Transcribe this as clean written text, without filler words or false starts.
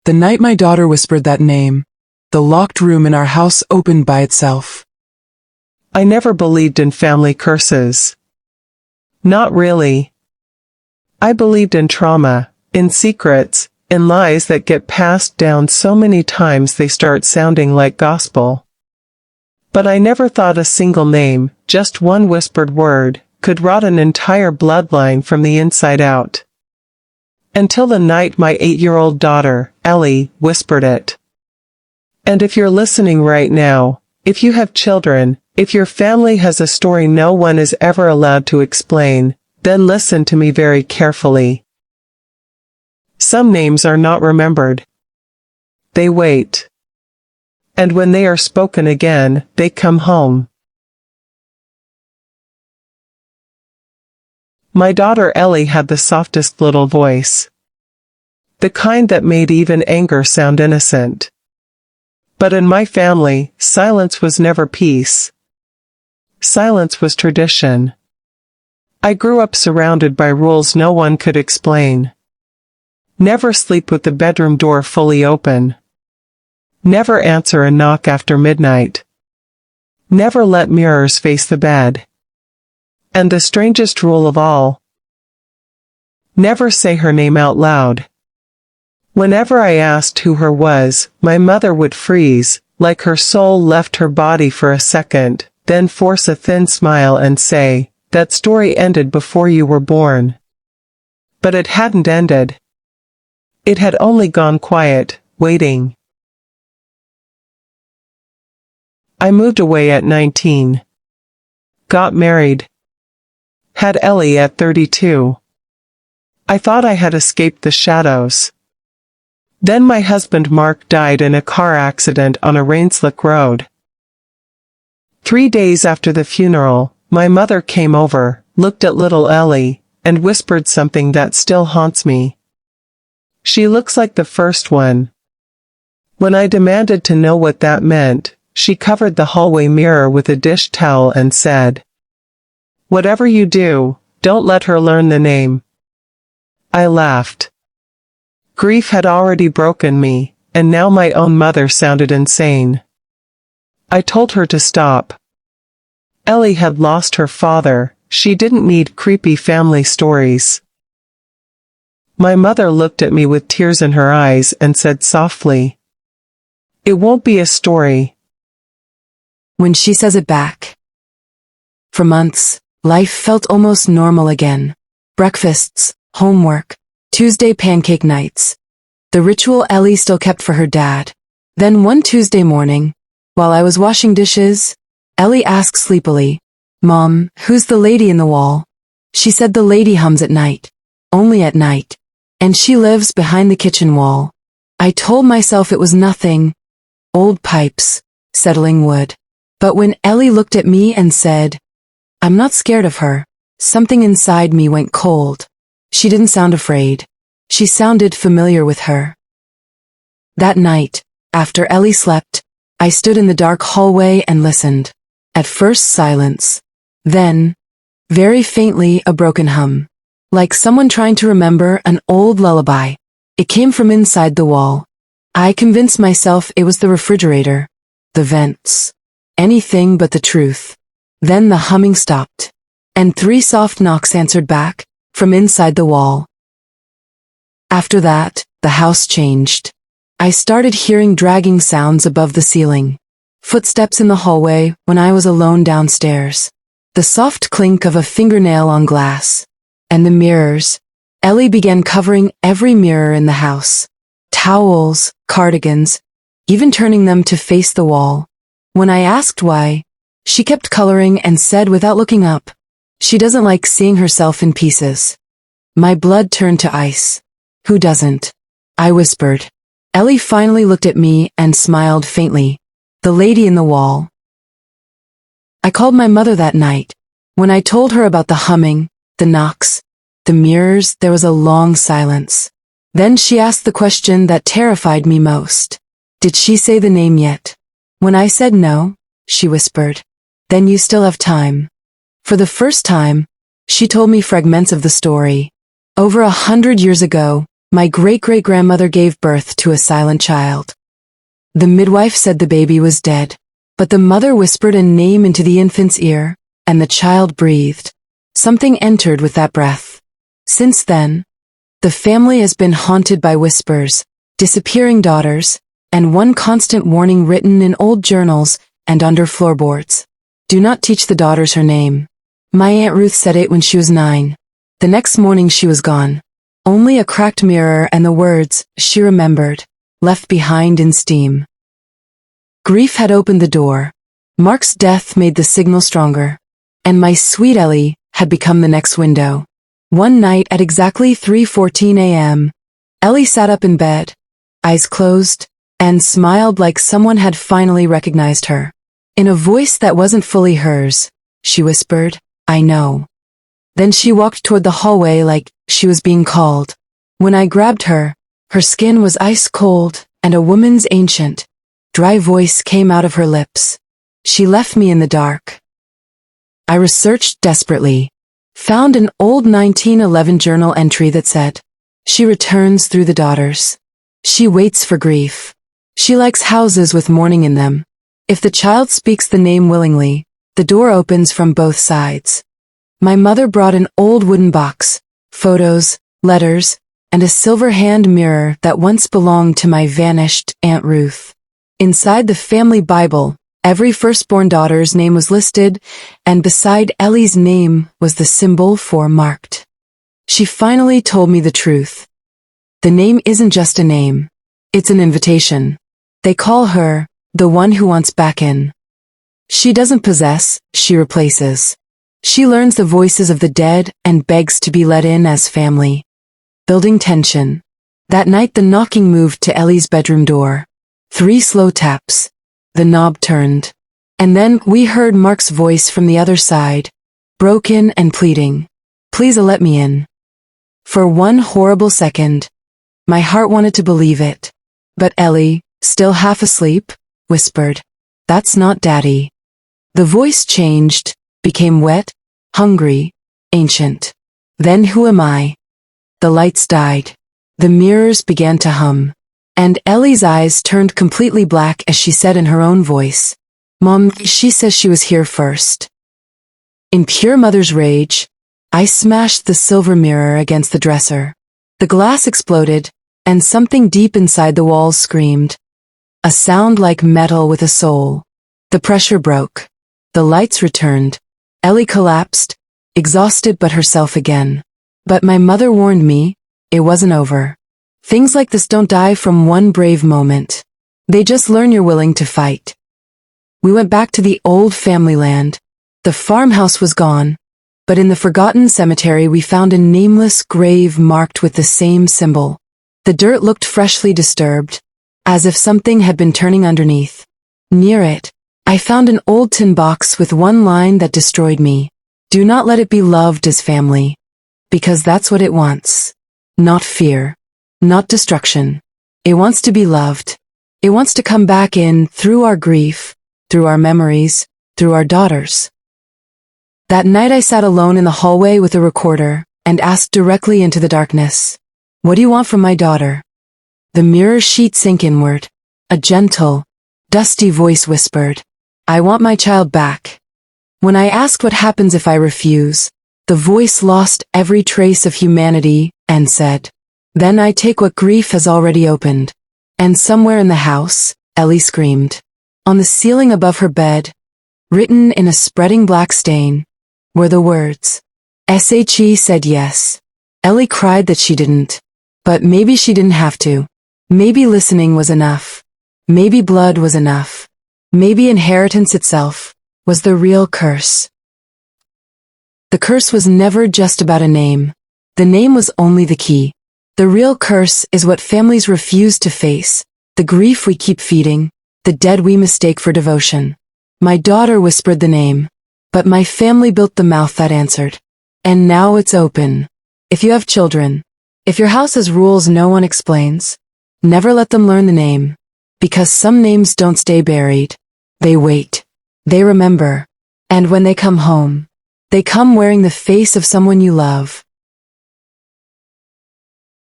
The night my daughter whispered that name, the locked room in our house opened by itself. I never believed in family curses. Not really. I believed in trauma, in secrets, in lies that get passed down so many times they start sounding like gospel. But I never thought a single name, just one whispered word, could rot an entire bloodline from the inside out. Until the night my 8-year-old daughter, Ellie, whispered it. And if you're listening right now, if you have children, if your family has a story no one is ever allowed to explain, then listen to me very carefully. Some names are not remembered. They wait. And when they are spoken again, they come home. My daughter Ellie had the softest little voice. The kind that made even anger sound innocent. But in my family, silence was never peace. Silence was tradition. I grew up surrounded by rules no one could explain. Never sleep with the bedroom door fully open. Never answer a knock after midnight. Never let mirrors face the bed. And the strangest rule of all, never say her name out loud. Whenever I asked who her was, my mother would freeze, like her soul left her body for a second, then force a thin smile and say, "That story ended before you were born." But it hadn't ended. It had only gone quiet, waiting. I moved away at 19. Got married. Had Ellie at 32. I thought I had escaped the shadows. Then my husband Mark died in a car accident on a rain-slick road. 3 days after the funeral, my mother came over, looked at little Ellie, and whispered something that still haunts me. "She looks like the first one." When I demanded to know what that meant, she covered the hallway mirror with a dish towel and said, "Whatever you do, don't let her learn the name." I laughed. Grief had already broken me, and now my own mother sounded insane. I told her to stop. Ellie had lost her father, she didn't need creepy family stories. My mother looked at me with tears in her eyes and said softly, "It won't be a story." When she says it back. For months, life felt almost normal again. Breakfasts, homework, Tuesday pancake nights. The ritual Ellie still kept for her dad. Then one Tuesday morning, while I was washing dishes, Ellie asked sleepily, "Mom, who's the lady in the wall?" She said the lady hums at night. Only at night. And she lives behind the kitchen wall. I told myself it was nothing. Old pipes, settling wood. But when Ellie looked at me and said, "I'm not scared of her," something inside me went cold. She didn't sound afraid. She sounded familiar with her. That night, after Ellie slept, I stood in the dark hallway and listened. At first silence. Then, very faintly, a broken hum. Like someone trying to remember an old lullaby. It came from inside the wall. I convinced myself it was the refrigerator. The vents. Anything but the truth. Then the humming stopped. And 3 soft knocks answered back, from inside the wall. After that, the house changed. I started hearing dragging sounds above the ceiling. Footsteps in the hallway when I was alone downstairs. The soft clink of a fingernail on glass. And the mirrors. Ellie began covering every mirror in the house. Towels, cardigans, even turning them to face the wall. When I asked why, she kept coloring and said without looking up, she doesn't like seeing herself in pieces. My blood turned to ice. Who doesn't? I whispered. Ellie finally looked at me and smiled faintly. The lady in the wall. I called my mother that night. When I told her about the humming, the knocks, the mirrors, there was a long silence. Then she asked the question that terrified me most. Did she say the name yet? When I said no, she whispered, "Then you still have time." For the first time, she told me fragments of the story. Over 100 years ago, My great-great-grandmother gave birth to a silent child. The midwife said the baby was dead, but the mother whispered a name into the infant's ear, and the child breathed. Something entered with that breath. Since then, the family has been haunted by whispers, disappearing daughters, and one constant warning written in old journals and under floorboards. Do not teach the daughters her name. My Aunt Ruth said it when she was 9. The next morning she was gone. Only a cracked mirror and the words, she remembered, left behind in steam. Grief had opened the door. Mark's death made the signal stronger. And my sweet Ellie had become the next window. One night at exactly 3:14 a.m., Ellie sat up in bed, eyes closed, and smiled like someone had finally recognized her. In a voice that wasn't fully hers, she whispered, "I know." Then she walked toward the hallway like she was being called. When I grabbed her, her skin was ice cold, and a woman's ancient, dry voice came out of her lips. She left me in the dark. I researched desperately, found an old 1911 journal entry that said, "She returns through the daughters. She waits for grief. She likes houses with mourning in them. If the child speaks the name willingly, the door opens from both sides." My mother brought an old wooden box, photos, letters, and a silver hand mirror that once belonged to my vanished Aunt Ruth. Inside the family Bible, every firstborn daughter's name was listed, and beside Ellie's name was the symbol for marked. She finally told me the truth. The name isn't just a name. It's an invitation. They call her the one who wants back in. She doesn't possess, she replaces. She learns the voices of the dead and begs to be let in as family. Building tension. That night the knocking moved to Ellie's bedroom door. 3 slow taps. The knob turned. And then we heard Mark's voice from the other side, broken and pleading. "Please let me in." For one horrible second, my heart wanted to believe it. But Ellie, still half asleep, whispered, "That's not Daddy." The voice changed, became wet, hungry, ancient. Then who am I? The lights died. The mirrors began to hum. And Ellie's eyes turned completely black as she said in her own voice, "Mom, she says she was here first." In pure mother's rage, I smashed the silver mirror against the dresser. The glass exploded, and something deep inside the walls screamed. A sound like metal with a soul. The pressure broke. The lights returned. Ellie collapsed, exhausted but herself again. But my mother warned me, it wasn't over. Things like this don't die from one brave moment. They just learn you're willing to fight. We went back to the old family land. The farmhouse was gone, but in the forgotten cemetery we found a nameless grave marked with the same symbol. The dirt looked freshly disturbed, as if something had been turning underneath. Near it, I found an old tin box with one line that destroyed me. "Do not let it be loved as family." Because that's what it wants. Not fear. Not destruction. It wants to be loved. It wants to come back in through our grief, through our memories, through our daughters. That night I sat alone in the hallway with a recorder and asked directly into the darkness, "What do you want from my daughter?" The mirror sheet sank inward. A gentle, dusty voice whispered, "I want my child back." When I asked what happens if I refuse, the voice lost every trace of humanity and said, "Then I take what grief has already opened." And somewhere in the house, Ellie screamed. On the ceiling above her bed, written in a spreading black stain, were the words, "SHE said yes." Ellie cried that she didn't. But maybe she didn't have to. Maybe listening was enough. Maybe blood was enough. Maybe inheritance itself was the real curse. The curse was never just about a name. The name was only the key. The real curse is what families refuse to face, the grief we keep feeding, the dead we mistake for devotion. My daughter whispered the name, but my family built the mouth that answered. And now it's open. If you have children, if your house has rules no one explains, never let them learn the name. Because some names don't stay buried. They wait. They remember. And when they come home, they come wearing the face of someone you love.